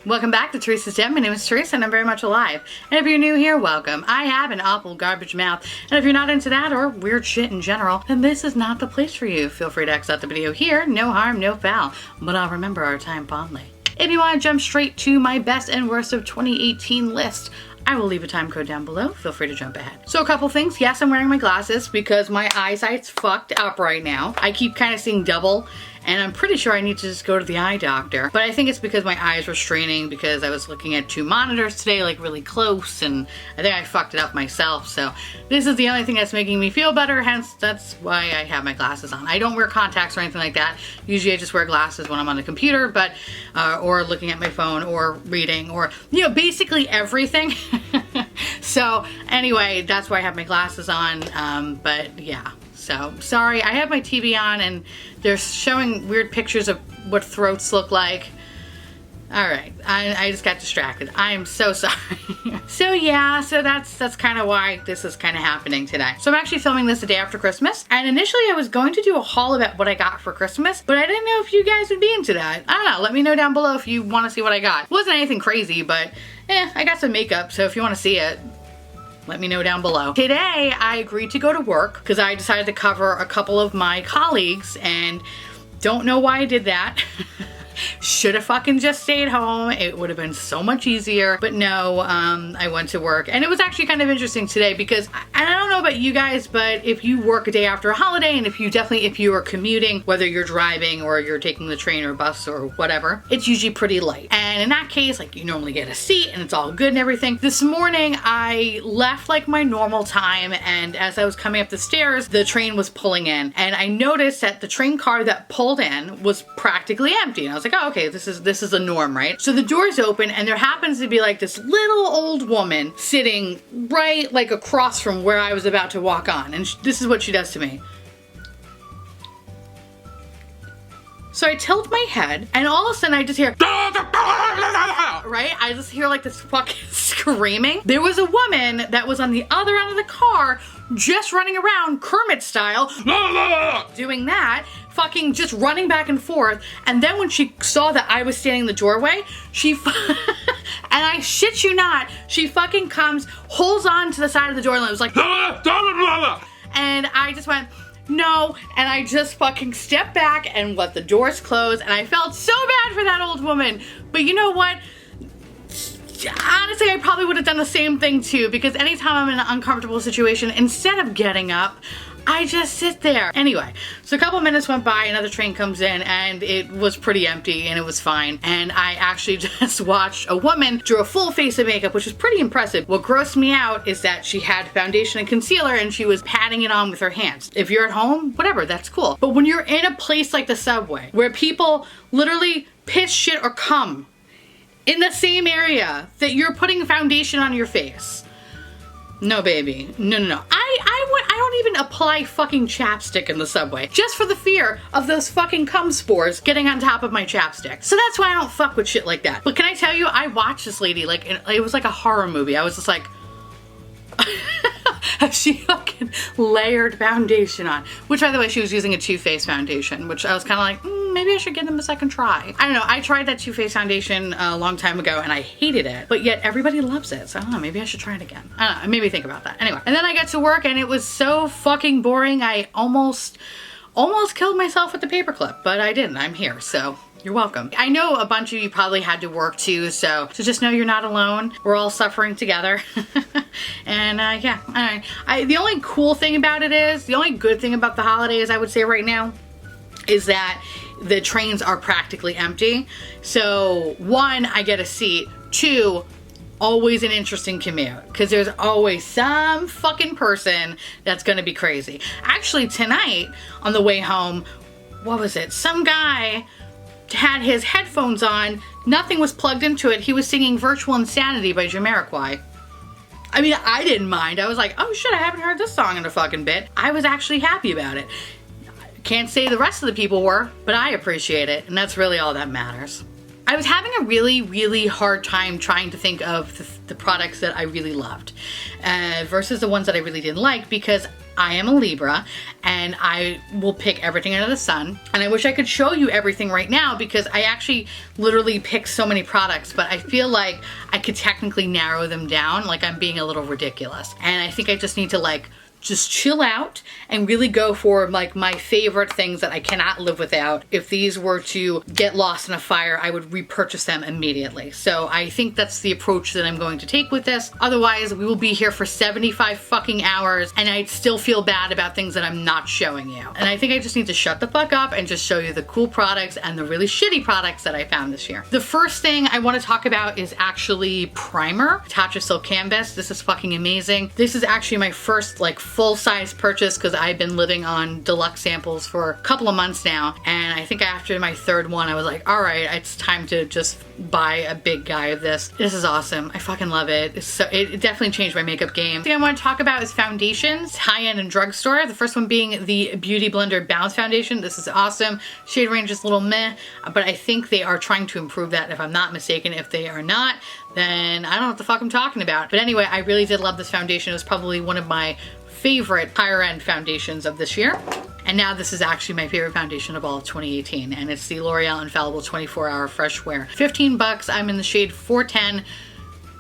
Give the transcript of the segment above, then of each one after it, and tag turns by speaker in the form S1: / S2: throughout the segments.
S1: Welcome back to Theresa's Den. My name is Theresa and I'm very much alive. And if you're new here, welcome. I have an awful garbage mouth. And if you're not into that or weird shit in general, then this is not the place for you. Feel free to exit the video here. No harm, no foul. But I'll remember our time fondly. If you want to jump straight to my best and worst of 2018 list, I will leave a time code down below. Feel free to jump ahead. So a couple things. Yes, I'm wearing my glasses because my eyesight's fucked up right now. I keep kind of seeing double and I'm pretty sure I need to just go to the eye doctor. But I think it's because my eyes were straining because I was looking at two monitors today, like really close, and I think I fucked it up myself. So this is the only thing that's making me feel better, hence that's why I have my glasses on. I don't wear contacts or anything like that. Usually I just wear glasses when I'm on the computer, but or looking at my phone or reading or, you know, basically everything. So anyway, that's why I have my glasses on, but yeah. So, sorry, I have my TV on and they're showing weird pictures of what throats look like. Alright, I just got distracted. I am so sorry. So yeah, so that's kind of why this is kind of happening today. So I'm actually filming this the day after Christmas. And initially I was going to do a haul about what I got for Christmas, but I didn't know if you guys would be into that. I don't know, let me know down below if you want to see what I got. It wasn't anything crazy, but I got some makeup, so if you want to see it, let me know down below. Today, I agreed to go to work because I decided to cover a couple of my colleagues and don't know why I did that. Should have fucking just stayed home. It would have been so much easier. But no, I went to work. And it was actually kind of interesting today because, and I don't know about you guys, but if you work a day after a holiday and if you are commuting, whether you're driving or you're taking the train or bus or whatever, it's usually pretty light. And in that case, like you normally get a seat and it's all good and everything. This morning, I left like my normal time and as I was coming up the stairs, the train was pulling in and I noticed that the train car that pulled in was practically empty. And I was like, oh, okay, this is a norm, right? So the doors open and there happens to be like this little old woman sitting right like across from where I was about to walk on. And this is what she does to me. So I tilt my head and all of a sudden I just hear, right? I just hear like this fucking screaming. There was a woman that was on the other end of the car just running around Kermit style, doing that, fucking just running back and forth. And then when she saw that I was standing in the doorway, and I shit you not, she fucking comes, holds on to the side of the door and was like, and I just went, no, and I just fucking stepped back and let the doors close and I felt so bad for that old woman. But you know what? Honestly, I probably would have done the same thing too because anytime I'm in an uncomfortable situation, instead of getting up, I just sit there. Anyway, so a couple minutes went by, another train comes in and it was pretty empty and it was fine. And I actually just watched a woman do a full face of makeup, which was pretty impressive. What grossed me out is that she had foundation and concealer and she was patting it on with her hands. If you're at home, whatever, that's cool. But when you're in a place like the subway where people literally piss, shit, or cum in the same area that you're putting foundation on your face. No, baby. No, no, no. I don't even apply fucking chapstick in the subway just for the fear of those fucking cum spores getting on top of my chapstick. So that's why I don't fuck with shit like that. But can I tell you, I watched this lady like, it was like a horror movie. I was just like, she fucking layered foundation on. Which, by the way, she was using a Too Faced foundation, which I was kind of like, maybe I should give them a second try. I don't know, I tried that Too Faced foundation a long time ago and I hated it, but yet everybody loves it. So I don't know, maybe I should try it again. I don't know, maybe think about that. Anyway, and then I got to work and it was so fucking boring. I almost killed myself with the paperclip, but I didn't. I'm here, so you're welcome. I know a bunch of you probably had to work too, so just know you're not alone. We're all suffering together. And yeah, all right. The only cool thing about it is, the only good thing about the holidays, I would say right now, is that the trains are practically empty. So one, I get a seat. Two, always an interesting commute because there's always some fucking person that's gonna be crazy. Actually, tonight on the way home, what was it? Some guy had his headphones on, nothing was plugged into it. He was singing Virtual Insanity by Jamiroquai. I mean, I didn't mind. I was like, oh shit, I haven't heard this song in a fucking bit. I was actually happy about it. Can't say the rest of the people were, but I appreciate it, and that's really all that matters. I was having a really hard time trying to think of the products that I really loved versus the ones that I really didn't like because I am a Libra and I will pick everything under the sun. And I wish I could show you everything right now because I actually literally pick so many products, but I feel like I could technically narrow them down. Like I'm being a little ridiculous. And I think I just need to like just chill out and really go for like my favorite things that I cannot live without. If these were to get lost in a fire, I would repurchase them immediately. So I think that's the approach that I'm going to take with this. Otherwise, we will be here for 75 fucking hours and I'd still feel bad about things that I'm not showing you. And I think I just need to shut the fuck up and just show you the cool products and the really shitty products that I found this year. The first thing I want to talk about is actually primer. Tatcha Silk Canvas. This is fucking amazing. This is actually my first like full-size purchase because I've been living on deluxe samples for a couple of months now, and I think after my third one I was like, all right, it's time to just buy a big guy of this. This is awesome. I fucking love it. It definitely changed my makeup game. The thing I want to talk about is foundations, high-end and drugstore. The first one being the Beauty Blender Bounce Foundation. This is awesome. Shade range is a little meh, but I think they are trying to improve that if I'm not mistaken. If they are not, then I don't know what the fuck I'm talking about. But anyway, I really did love this foundation. It was probably one of my favorite higher end foundations of this year. And now this is actually my favorite foundation of all of 2018. And it's the L'Oreal Infallible 24-Hour Fresh Wear. 15 bucks. I'm in the shade 410.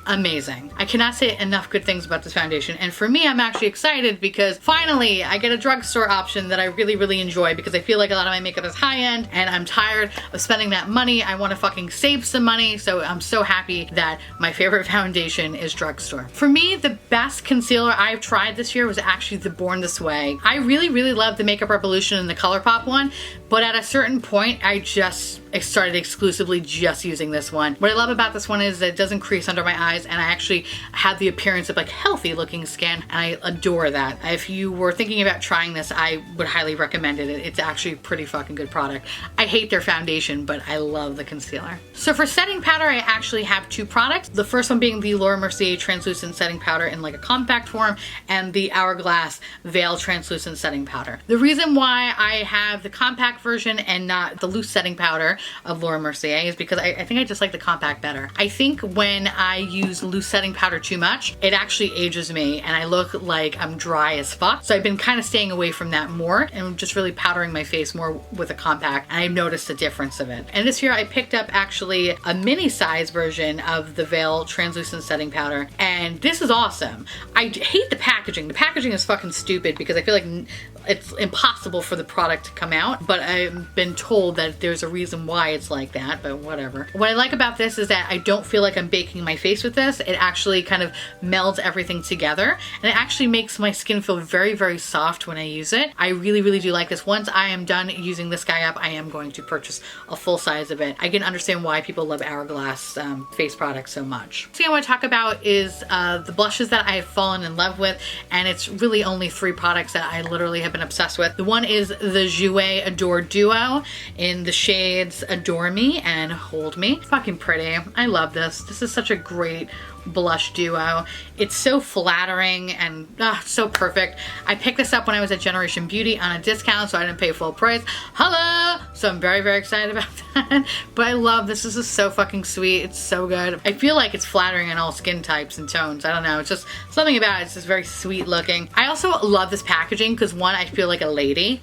S1: Amazing. I cannot say enough good things about this foundation. And for me, I'm actually excited because finally I get a drugstore option that I really, really enjoy because I feel like a lot of my makeup is high end and I'm tired of spending that money. I want to fucking save some money. So I'm so happy that my favorite foundation is drugstore. For me, the best concealer I've tried this year was actually the Born This Way. I really, really love the Makeup Revolution and the ColourPop one, but at a certain point, I started exclusively just using this one. What I love about this one is that it doesn't crease under my eyes and I actually have the appearance of like healthy looking skin and I adore that. If you were thinking about trying this, I would highly recommend it. It's actually a pretty fucking good product. I hate their foundation, but I love the concealer. So for setting powder, I actually have two products. The first one being the Laura Mercier Translucent Setting Powder in like a compact form and the Hourglass Veil Translucent Setting Powder. The reason why I have the compact version and not the loose setting powder of Laura Mercier is because I think I just like the compact better. I think when I use loose setting powder too much, it actually ages me and I look like I'm dry as fuck. So I've been kind of staying away from that more and just really powdering my face more with a compact, and I've noticed a difference of it. And this year I picked up actually a mini size version of the Veil Translucent Setting Powder, and this is awesome. I hate the packaging. The packaging is fucking stupid because I feel like it's impossible for the product to come out, but I've been told that there's a reason why it's like that, but whatever. What I like about this is that I don't feel like I'm baking my face with this. It actually kind of melds everything together and it actually makes my skin feel very, very soft when I use it. I really, really do like this. Once I am done using this guy up, I am going to purchase a full size of it. I can understand why people love Hourglass face products so much. The thing I want to talk about is the blushes that I have fallen in love with, and it's really only 3 products that I literally have been obsessed with. The one is the Jouer Adore Duo in the shades Adore Me and Hold Me. Fucking pretty. I love this. This is such a great blush duo. It's so flattering and so perfect. I picked this up when I was at Generation Beauty on a discount, so I didn't pay full price. Hello! So I'm very, very excited about that. But I love this. This is so fucking sweet. It's so good. I feel like it's flattering in all skin types and tones. I don't know. It's just something about it. It's just very sweet looking. I also love this packaging because one, I feel like a lady.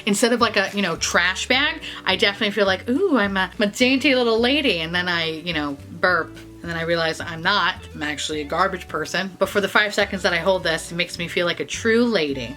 S1: Instead of like a, you know, trash bag, I definitely feel like, ooh, I'm a dainty little lady. And then I, you know, burp. And then I realize I'm not. I'm actually a garbage person. But for the 5 seconds that I hold this, it makes me feel like a true lady.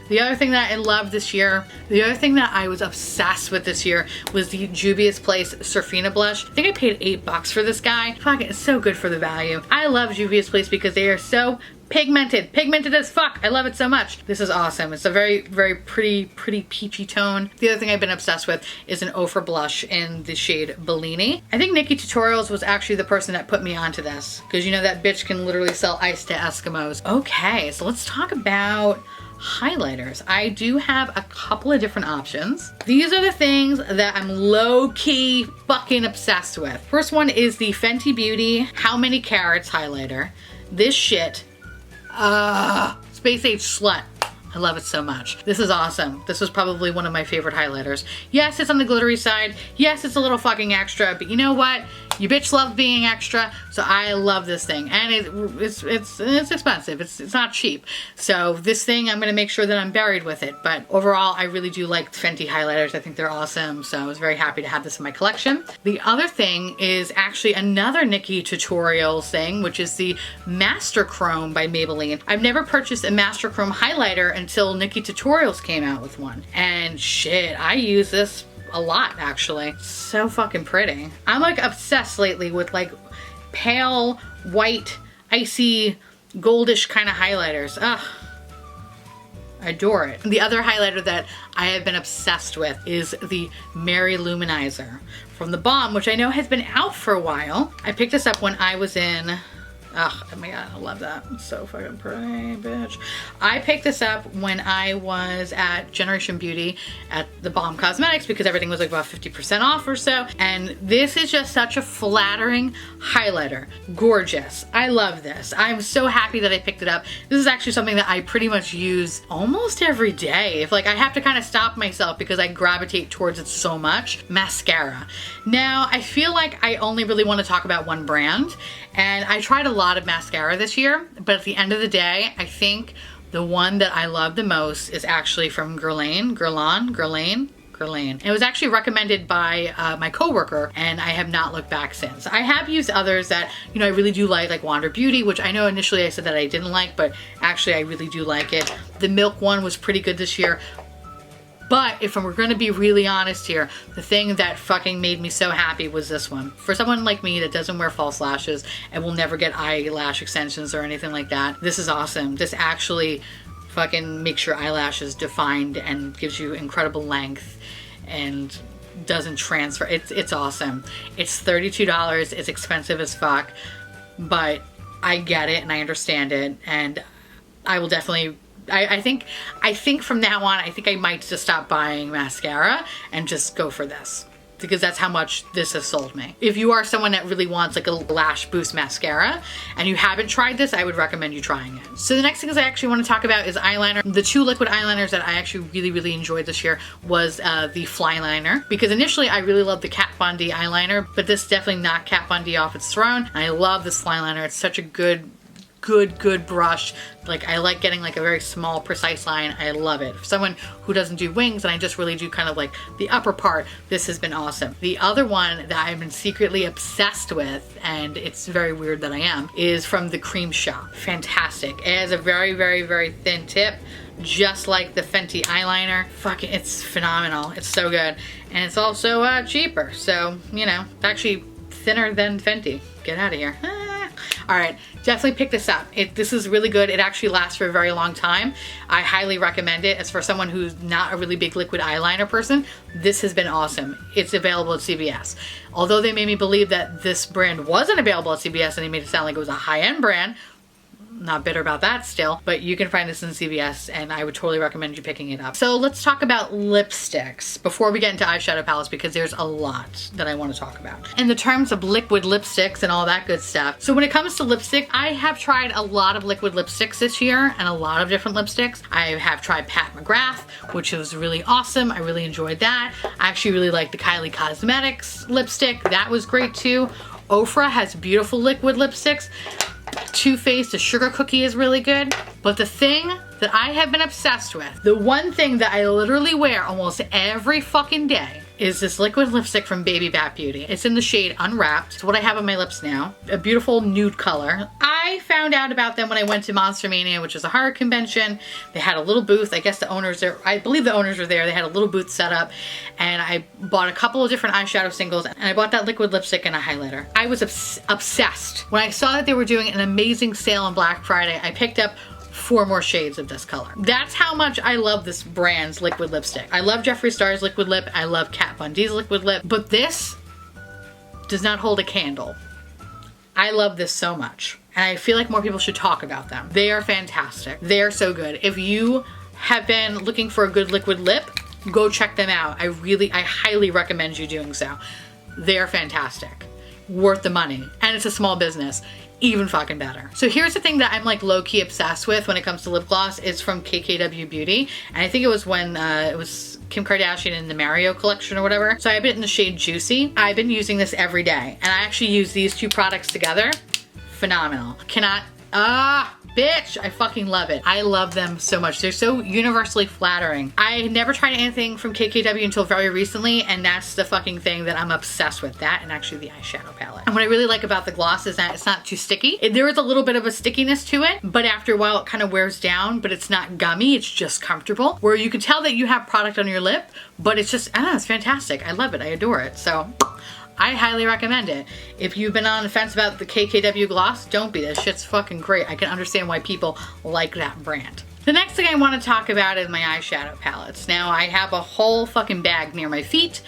S1: The other thing that I loved this year, the other thing that I was obsessed with this year was the Juvia's Place Serafina blush. I think I paid $8 for this guy. Fuck, it's so good for the value. I love Juvia's Place because they are so pigmented as fuck. I love it so much. This is awesome. It's a very, very pretty peachy tone. The other thing I've been obsessed with is an Ofra blush in the shade Bellini. I think NikkieTutorials was actually the person that put me onto this because you know that bitch can literally sell ice to Eskimos. Okay, so let's talk about highlighters. I do have a couple of different options. These are the things that I'm low-key fucking obsessed with. First one is the Fenty Beauty How Many Carats highlighter. This shit, Space Age Slut. I love it so much. This is awesome. This was probably one of my favorite highlighters. Yes, it's on the glittery side. Yes, it's a little fucking extra, but you know what? You bitch love being extra, so I love this thing. And it's expensive. It's not cheap. So this thing, I'm gonna make sure that I'm buried with it. But overall, I really do like Fenty highlighters. I think they're awesome. So I was very happy to have this in my collection. The other thing is actually another NikkieTutorials thing, which is the Master Chrome by Maybelline. I've never purchased a Master Chrome highlighter until NikkieTutorials came out with one. And shit, I use this a lot actually. So fucking pretty. I'm like obsessed lately with like pale, white, icy, goldish kind of highlighters. Ugh. I adore it. The other highlighter that I have been obsessed with is the Mary Luminizer from the Balm, which I know has been out for a while. I picked this up when I was in, oh my god, I love that. It's so fucking pretty, bitch. I picked this up when I was at Generation Beauty at the Balm Cosmetics because everything was like about 50% off or so. And this is just such a flattering highlighter. Gorgeous. I love this. I'm so happy that I picked it up. This is actually something that I pretty much use almost every day. If like I have to kind of stop myself because I gravitate towards it so much. Mascara. Now, I feel like I only really want to talk about one brand, and I tried a lot of mascara this year, but at the end of the day, I think the one that I love the most is actually from Guerlain. It was actually recommended by my coworker, and I have not looked back since. I have used others that, you know, I really do like Wander Beauty, which I know initially I said that I didn't like, but actually I really do like it. The Milk one was pretty good this year. But if we're gonna be really honest here, the thing that fucking made me so happy was this one. For someone like me that doesn't wear false lashes and will never get eyelash extensions or anything like that, this is awesome. This actually fucking makes your eyelashes defined and gives you incredible length and doesn't transfer. It's awesome. It's $32. It's expensive as fuck, but I get it and I understand it, and I will definitely, I think from now on, I think I might just stop buying mascara and just go for this, because that's how much this has sold me. If you are someone that really wants like a lash boost mascara and you haven't tried this, I would recommend you trying it. So the next thing I actually want to talk about is eyeliner. The two liquid eyeliners that I actually really enjoyed this year was the Flyliner, because initially I really loved the Kat Von D eyeliner, but this definitely knocked Kat Von D off its throne. And I love this Flyliner. It's such a good brush. Like, I like getting like a very small, precise line. I love it. For someone who doesn't do wings and I just really do kind of like the upper part, this has been awesome. The other one that I've been secretly obsessed with, and it's very weird that I am, is from the Cream Shop. Fantastic. It has a very thin tip, just like the Fenty eyeliner. Fucking, it's phenomenal. It's so good. And it's also cheaper. So, you know, it's actually thinner than Fenty. Get out of here. All right, definitely pick this up. This is really good. It actually lasts for a very long time. I highly recommend it. As for someone who's not a really big liquid eyeliner person, this has been awesome. It's available at CVS. Although they made me believe that this brand wasn't available at CVS and they made it sound like it was a high-end brand, not bitter about that still, but you can find this in CVS and I would totally recommend you picking it up. So let's talk about lipsticks before we get into eyeshadow palettes, because there's a lot that I want to talk about in the terms of liquid lipsticks and all that good stuff. So when it comes to lipstick, I have tried a lot of liquid lipsticks this year and a lot of different lipsticks. I have tried Pat McGrath, which was really awesome. I really enjoyed that. I actually really like the Kylie Cosmetics lipstick. That was great too. Ofra has beautiful liquid lipsticks. Too Faced, the Sugar Cookie is really good. But the thing that I have been obsessed with, the one thing that I literally wear almost every fucking day, is this liquid lipstick from Baby Bat Beauty. It's in the shade Unwrapped. It's what I have on my lips now. A beautiful nude color. I found out about them when I went to Monster Mania, which is a horror convention. They had a little booth. I guess the owners there, I believe the owners were there. They had a little booth set up, and I bought a couple of different eyeshadow singles, and I bought that liquid lipstick and a highlighter. I was obsessed. When I saw that they were doing an amazing sale on Black Friday, I picked up 4 more shades of this color. That's how much I love this brand's liquid lipstick. I love Jeffree Star's liquid lip. I love Kat Von D's liquid lip, but this does not hold a candle. I love this so much, and I feel like more people should talk about them. They are fantastic. They are so good. If you have been looking for a good liquid lip, go check them out. I highly recommend you doing so. They are fantastic. Worth the money. And it's a small business. even fucking better. So here's the thing that I'm like low-key obsessed with when it comes to lip gloss. It's from KKW Beauty, and I think it was when it was Kim Kardashian in the Mario collection or whatever. So I have it in the shade Juicy. I've been using this every day, and I actually use these two products together. Phenomenal. Cannot, bitch, I fucking love it. I love them so much. They're so universally flattering. I never tried anything from KKW until very recently, and that's the fucking thing that I'm obsessed with. That and actually the eyeshadow palette. And what I really like about the gloss is that it's not too sticky. There is a little bit of a stickiness to it, but after a while it kind of wears down, but it's not gummy, it's just comfortable. Where you can tell that you have product on your lip, but it's just, it's fantastic. I love it, I adore it. So I highly recommend it. If you've been on the fence about the KKW gloss, don't be. This shit's fucking great. I can understand why people like that brand. The next thing I want to talk about is my eyeshadow palettes. Now I have a whole fucking bag near my feet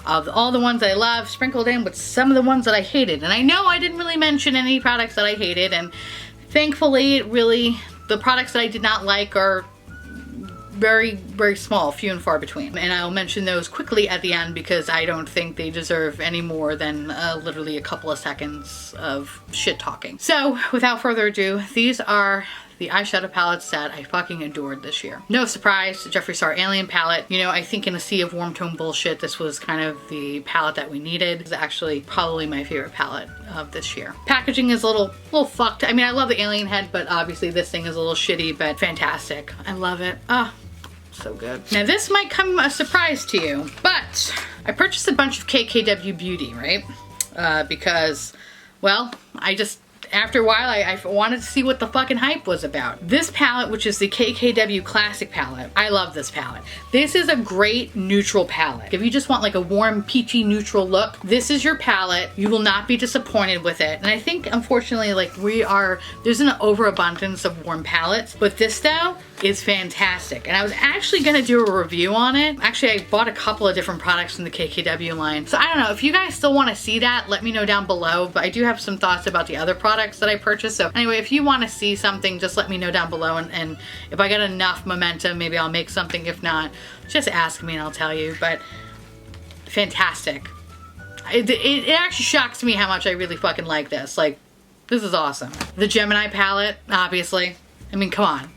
S1: of all the ones I love sprinkled in with some of the ones that I hated. And I know I didn't really mention any products that I hated, and thankfully the products that I did not like are very, very small, few and far between. And I'll mention those quickly at the end because I don't think they deserve any more than literally a couple of seconds of shit talking. So without further ado, these are the eyeshadow palettes that I fucking adored this year. No surprise, Jeffree Star Alien palette. You know, I think in a sea of warm tone bullshit, this was kind of the palette that we needed. It's actually probably my favorite palette of this year. Packaging is a little fucked. I mean, I love the alien head, but obviously this thing is a little shitty, but fantastic. I love it. So good. Now this might come a surprise to you, but I purchased a bunch of KKW Beauty, right? Because, well, after a while, I wanted to see what the fucking hype was about. This palette, which is the KKW Classic palette, I love this palette. This is a great neutral palette. If you just want like a warm, peachy, neutral look, this is your palette. You will not be disappointed with it. And I think, unfortunately, like there's an overabundance of warm palettes, but this though is fantastic. And I was actually gonna do a review on it. Actually, I bought a couple of different products from the KKW line. So I don't know, if you guys still wanna see that, let me know down below, but I do have some thoughts about the other products that I purchased. So anyway, if you wanna see something, just let me know down below, and if I get enough momentum, maybe I'll make something. If not, just ask me and I'll tell you. But fantastic. It actually shocks me how much I really fucking like this. Like, this is awesome. The Gemini palette, obviously. I mean, come on.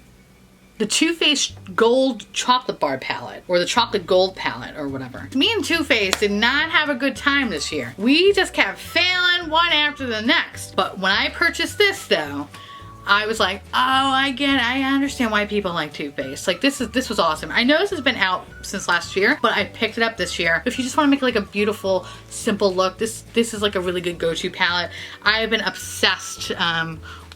S1: The Too Faced Gold Chocolate Bar palette, or the Chocolate Gold palette, or whatever. Me and Too Faced did not have a good time this year. We just kept failing one after the next. But when I purchased this though, I was like, oh, I understand why people like Too Faced. Like, this was awesome. I know this has been out since last year, but I picked it up this year. If you just want to make like a beautiful, simple look, this is like a really good go-to palette. I have been obsessed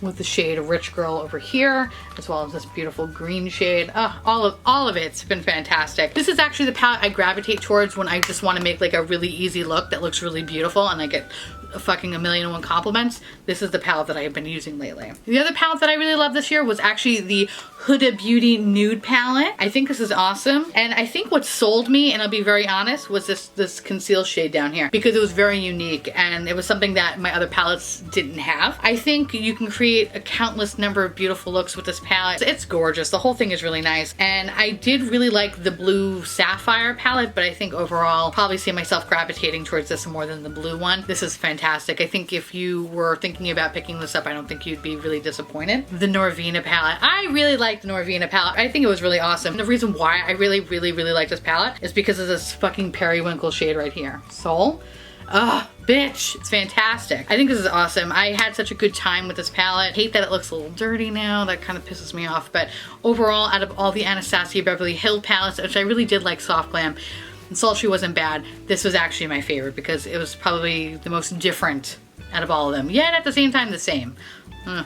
S1: with the shade Rich Girl over here, as well as this beautiful green shade. All of it's been fantastic. This is actually the palette I gravitate towards when I just want to make like a really easy look that looks really beautiful and I get fucking 1,000,001 compliments. This is the palette that I have been using lately. The other palette that I really loved this year was actually the Huda Beauty Nude palette. I think this is awesome. And I think what sold me, and I'll be very honest, was this conceal shade down here, because it was very unique and it was something that my other palettes didn't have. I think you can create a countless number of beautiful looks with this palette. It's gorgeous. The whole thing is really nice. And I did really like the blue sapphire palette, but I think overall I'll probably see myself gravitating towards this more than the blue one. This is fantastic. I think if you were thinking about picking this up, I don't think you'd be really disappointed. The Norvina palette. I really like the Norvina palette. I think it was really awesome. The reason why I really like this palette is because of this fucking periwinkle shade right here. Soul. Bitch, it's fantastic. I think this is awesome. I had such a good time with this palette. I hate that it looks a little dirty now. That kind of pisses me off. But overall, out of all the Anastasia Beverly Hills palettes, which I really did like Soft Glam, and Sultry wasn't bad, this was actually my favorite because it was probably the most different out of all of them, yet at the same time the same.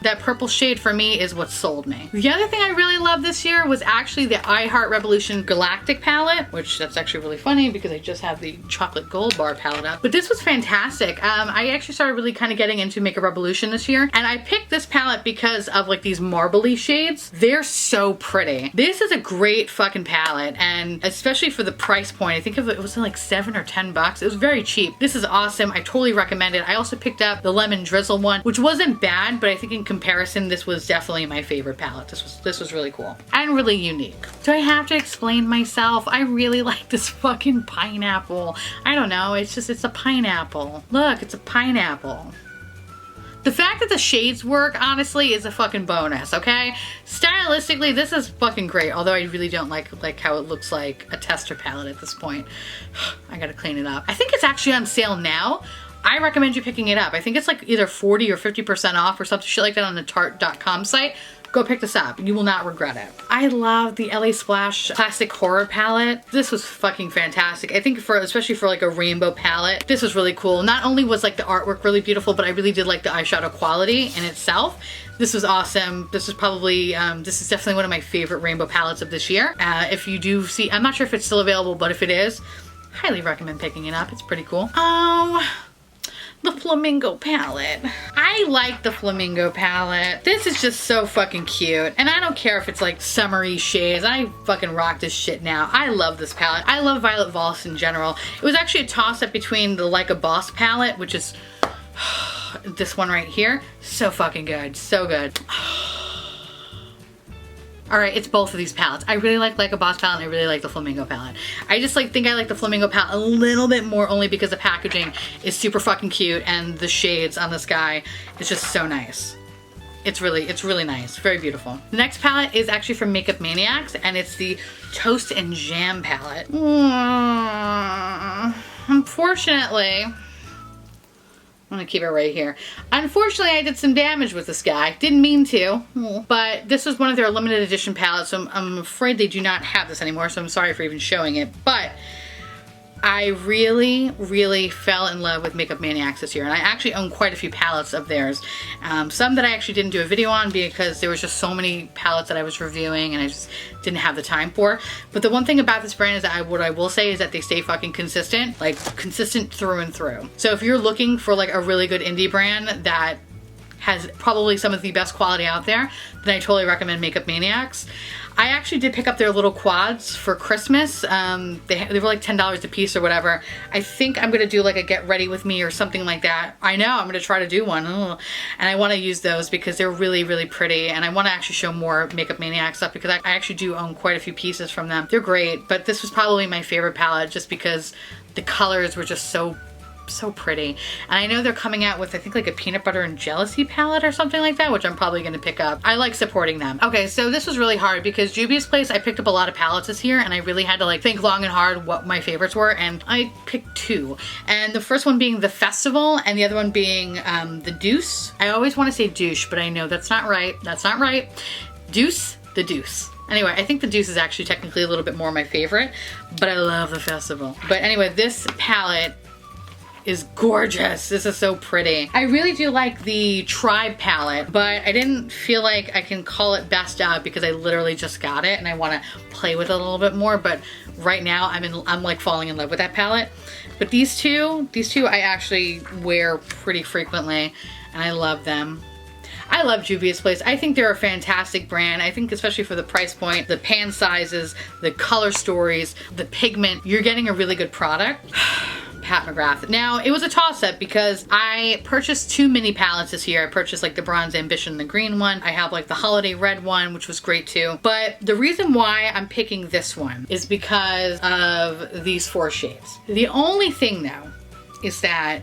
S1: That purple shade for me is what sold me. The other thing I really loved this year was actually the I Heart Revolution Galactic palette, which that's actually really funny because I just have the Chocolate Gold Bar palette up. But this was fantastic. I actually started really kind of getting into Makeup Revolution this year, and I picked this palette because of like these marbly shades. They're so pretty. This is a great fucking palette, and especially for the price point, I think it was like $7 or $10. It was very cheap. This is awesome. I totally recommend it. I also picked up the Lemon Drizzle one, which wasn't bad, but I think in comparison, this was definitely my favorite palette. This was really cool and really unique. Do I have to explain myself? I really like this fucking pineapple. I don't know, it's a pineapple. Look, it's a pineapple. The fact that the shades work, honestly, is a fucking bonus, okay? Stylistically, this is fucking great, although I really don't like how it looks like a tester palette at this point. I gotta clean it up. I think it's actually on sale now. I recommend you picking it up. I think it's like either 40 or 50% off or something shit like that on the Tarte.com site. Go pick this up. You will not regret it. I love the LA Splash Plastic Horror palette. This was fucking fantastic. I think especially for like a rainbow palette, this was really cool. Not only was like the artwork really beautiful, but I really did like the eyeshadow quality in itself. This was awesome. This was probably, this is definitely one of my favorite rainbow palettes of this year. If you do see, I'm not sure if it's still available, but if it is, highly recommend picking it up. It's pretty cool. The Flamingo palette. I like the Flamingo palette. This is just so fucking cute. And I don't care if it's like summery shades. I fucking rock this shit now. I love this palette. I love Violet Voss in general. It was actually a toss-up between the Like a Boss palette, which is this one right here. So fucking good. So good. Alright, it's both of these palettes. I really like a Boss palette and I really like the Flamingo palette. I just think I like the Flamingo palette a little bit more only because the packaging is super fucking cute and the shades on this guy is just so nice. It's really nice. Very beautiful. The next palette is actually from Makeup Maniacs and it's the Toast and Jam palette. Unfortunately, I'm gonna keep it right here. Unfortunately, I did some damage with this guy. Didn't mean to, but this was one of their limited edition palettes, so I'm afraid they do not have this anymore, so I'm sorry for even showing it, but I really fell in love with Makeup Maniacs this year, and I actually own quite a few palettes of theirs. Some that I actually didn't do a video on because there was just so many palettes that I was reviewing and I just didn't have the time for. But the one thing about this brand is that what I will say is that they stay fucking consistent, like consistent through and through. So if you're looking for like a really good indie brand that has probably some of the best quality out there, then I totally recommend Makeup Maniacs. I actually did pick up their little quads for Christmas. They were like $10 a piece or whatever. I think I'm gonna do like a get ready with me or something like that. I know, I'm gonna try to do one. Ugh. And I wanna use those because they're really pretty, and I wanna actually show more Makeup Maniac stuff because I actually do own quite a few pieces from them. They're great, but this was probably my favorite palette just because the colors were just so pretty. And I know they're coming out with, I think, like a peanut butter and jealousy palette or something like that, which I'm probably going to pick up. I like supporting them. Okay, so this was really hard because Juvia's Place, I picked up a lot of palettes this year and I really had to like think long and hard what my favorites were, and I picked two. And the first one being the Festival and the other one being the Deuce. I always want to say douche, but I know that's not right. That's not right. Deuce, the Deuce. Anyway, I think the Deuce is actually technically a little bit more my favorite, but I love the Festival. But anyway, this palette is gorgeous. This is so pretty. I really do like the Tribe palette, but I didn't feel like I can call it best out because I literally just got it and I want to play with it a little bit more. But right now I'm like falling in love with that palette. But these two I actually wear pretty frequently and I love them. I love Juvia's Place. I think they're a fantastic brand. I think especially for the price point, the pan sizes, the color stories, the pigment, you're getting a really good product. Pat McGrath. Now, it was a toss-up because I purchased two mini palettes this year. I purchased like the Bronze Ambition, the green one. I have like the Holiday Red one, which was great too. But the reason why I'm picking this one is because of these four shades. The only thing though is that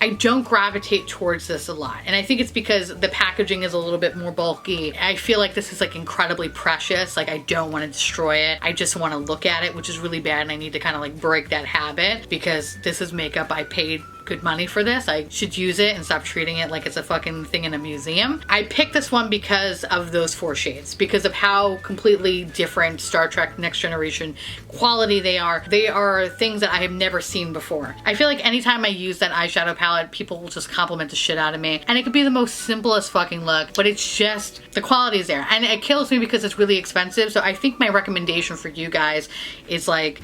S1: I don't gravitate towards this a lot. And I think it's because the packaging is a little bit more bulky. I feel like this is like incredibly precious. Like I don't want to destroy it. I just want to look at it, which is really bad. And I need to kind of like break that habit because this is makeup I paid good money for this. I should use it and stop treating it like it's a fucking thing in a museum. I picked this one because of those four shades, because of how completely different Star Trek Next Generation quality they are. They are things that I have never seen before. I feel like anytime I use that eyeshadow palette, people will just compliment the shit out of me. And it could be the most simplest fucking look, but it's just, the quality is there. And it kills me because it's really expensive. So I think my recommendation for you guys is like,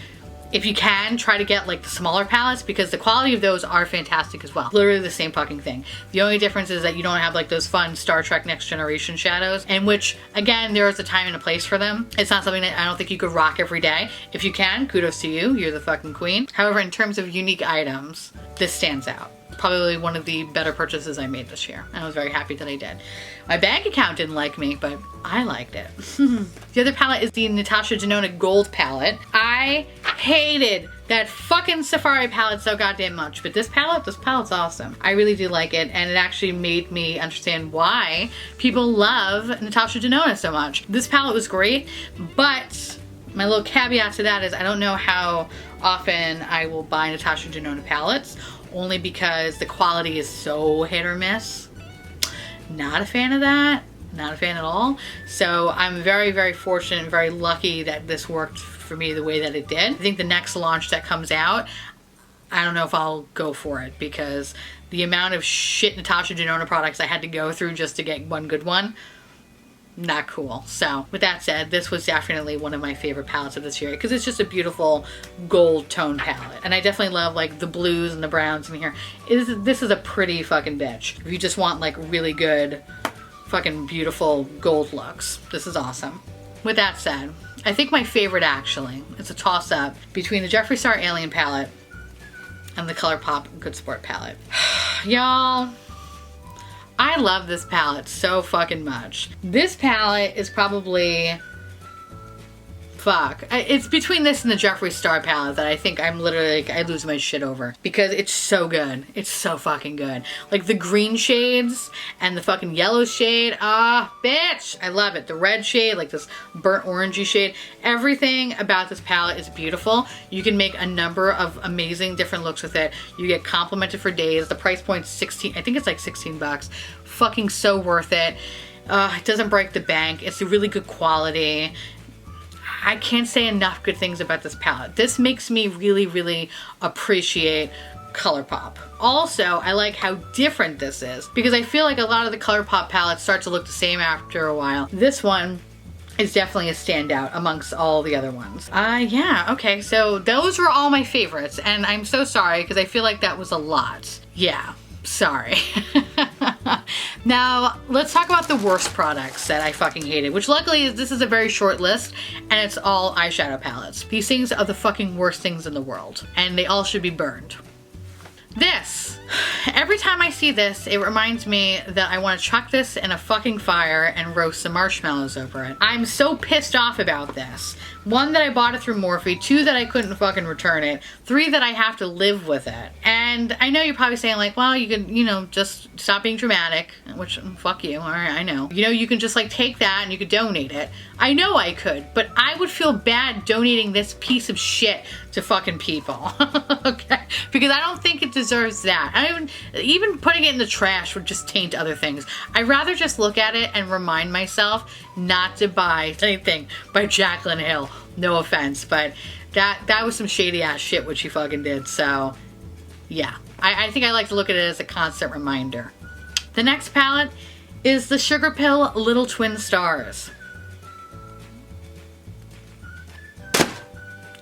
S1: if you can, try to get like the smaller palettes because the quality of those are fantastic as well. Literally the same fucking thing. The only difference is that you don't have like those fun Star Trek Next Generation shadows, and which again, there is a time and a place for them. It's not something that I don't think you could rock every day. If you can, kudos to you. You're the fucking queen. However, in terms of unique items, this stands out. Probably one of the better purchases I made this year. And I was very happy that I did. My bank account didn't like me, but I liked it. The other palette is the Natasha Denona Gold palette. I hated that fucking Safari palette so goddamn much, but this palette's awesome. I really do like it, and it actually made me understand why people love Natasha Denona so much. This palette was great, but my little caveat to that is I don't know how often I will buy Natasha Denona palettes, only because the quality is so hit or miss. Not a fan of that. Not a fan at all. So I'm very, very fortunate and very lucky that this worked for me the way that it did. I think the next launch that comes out, I don't know if I'll go for it, because the amount of shit Natasha Denona products I had to go through just to get one good one, not cool. So with that said, this was definitely one of my favorite palettes of this year, because it's just a beautiful gold tone palette. And I definitely love like the blues and the browns in here. This is a pretty fucking bitch. If you just want like really good fucking beautiful gold looks, this is awesome. With that said, I think my favorite actually, it's a toss up between the Jeffree Star Alien palette and the ColourPop Good Sport palette. Y'all, I love this palette so fucking much. This palette is probably, it's between this and the Jeffree Star palette that I think I'm literally like, I lose my shit over, because it's so good. It's so fucking good. Like the green shades and the fucking yellow shade, bitch, I love it. The red shade, like this burnt orangey shade, everything about this palette is beautiful. You can make a number of amazing different looks with it. You get complimented for days. The price point's 16, I think it's like 16 bucks. Fucking so worth it. It doesn't break the bank. It's a really good quality. I can't say enough good things about this palette. This makes me really, really appreciate ColourPop. Also, I like how different this is, because I feel like a lot of the ColourPop palettes start to look the same after a while. This one is definitely a standout amongst all the other ones. Yeah, okay, so those were all my favorites, and I'm so sorry because I feel like that was a lot. Yeah, sorry. Now, let's talk about the worst products that I fucking hated, which luckily this is a very short list, and it's all eyeshadow palettes. These things are the fucking worst things in the world, and they all should be burned. This. Every time I see this, it reminds me that I want to chuck this in a fucking fire and roast some marshmallows over it. I'm so pissed off about this. 1, that I bought it through Morphe. 2, that I couldn't fucking return it. 3, that I have to live with it. And I know you're probably saying like, well, you could, you know, just stop being dramatic, which, fuck you, alright, I know. You know, you can just like take that and you could donate it. I know I could, but I would feel bad donating this piece of shit to fucking people, okay? Because I don't think it deserves that. Even putting it in the trash would just taint other things. I'd rather just look at it and remind myself not to buy anything by Jaclyn Hill. No offense, but that was some shady ass shit what she fucking did. So yeah, I think I like to look at it as a constant reminder. The next palette is the Sugar Pill Little Twin Stars.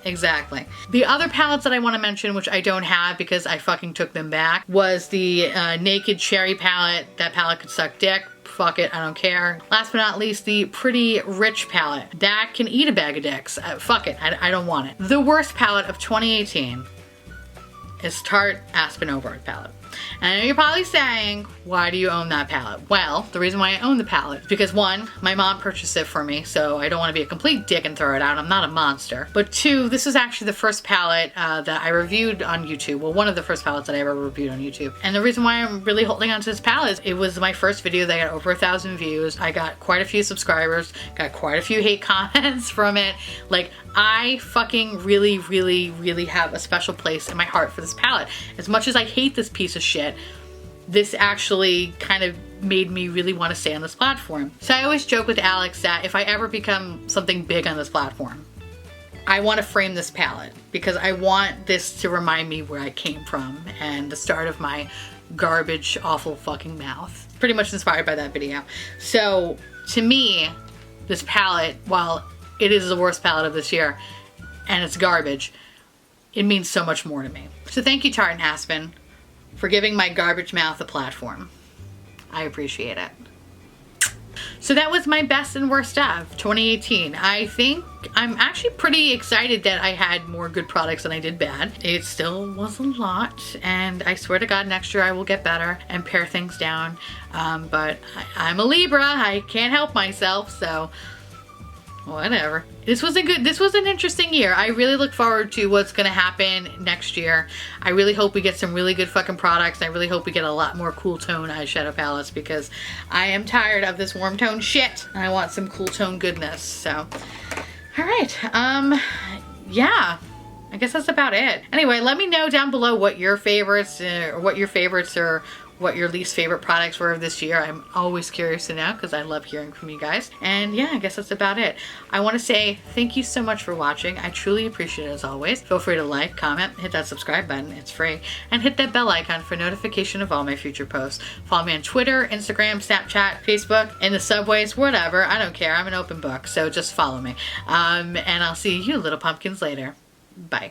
S1: Exactly. The other palettes that I want to mention, which I don't have because I fucking took them back, was the Naked Cherry palette. That palette could suck dick. Fuck it, I don't care. Last but not least, the Pretty Rich palette. That can eat a bag of dicks. Fuck it, I don't want it. The worst palette of 2018 is Tarte Aspen Overt palette. And I know you're probably saying, why do you own that palette? Well, the reason why I own the palette is because 1, my mom purchased it for me, so I don't want to be a complete dick and throw it out. I'm not a monster. But 2, this is actually the first palette that I reviewed on YouTube. Well, one of the first palettes that I ever reviewed on YouTube. And the reason why I'm really holding on to this palette is it was my first video that got over 1,000 views. I got quite a few subscribers, got quite a few hate comments from it. Like, I fucking really, really, really have a special place in my heart for this palette. As much as I hate this piece of shit, this actually kind of made me really want to stay on this platform. So I always joke with Alex that if I ever become something big on this platform, I want to frame this palette because I want this to remind me where I came from and the start of my garbage, awful fucking mouth. Pretty much inspired by that video. So to me, this palette, while it is the worst palette of this year and it's garbage, it means so much more to me. So thank you, Tarte and Aspen, for giving my garbage mouth a platform. I appreciate it. So that was my best and worst of 2018. I think I'm actually pretty excited that I had more good products than I did bad. It still was a lot, and I swear to God next year I will get better and pare things down. But I'm a Libra, I can't help myself, so whatever. This was an interesting year. I really look forward to what's gonna happen next year. I really hope we get some really good fucking products. I really hope we get a lot more cool tone eyeshadow palettes because I am tired of this warm tone shit. And I want some cool tone goodness, so. All right, yeah. I guess that's about it. Anyway, let me know down below what your favorites or what your least favorite products were of this year. I'm always curious to know because I love hearing from you guys. And yeah, I guess that's about it. I want to say thank you so much for watching. I truly appreciate it as always. Feel free to like, comment, hit that subscribe button. It's free. And hit that bell icon for notification of all my future posts. Follow me on Twitter, Instagram, Snapchat, Facebook, in the subways, whatever. I don't care. I'm an open book. So just follow me. And I'll see you little pumpkins later. Bye.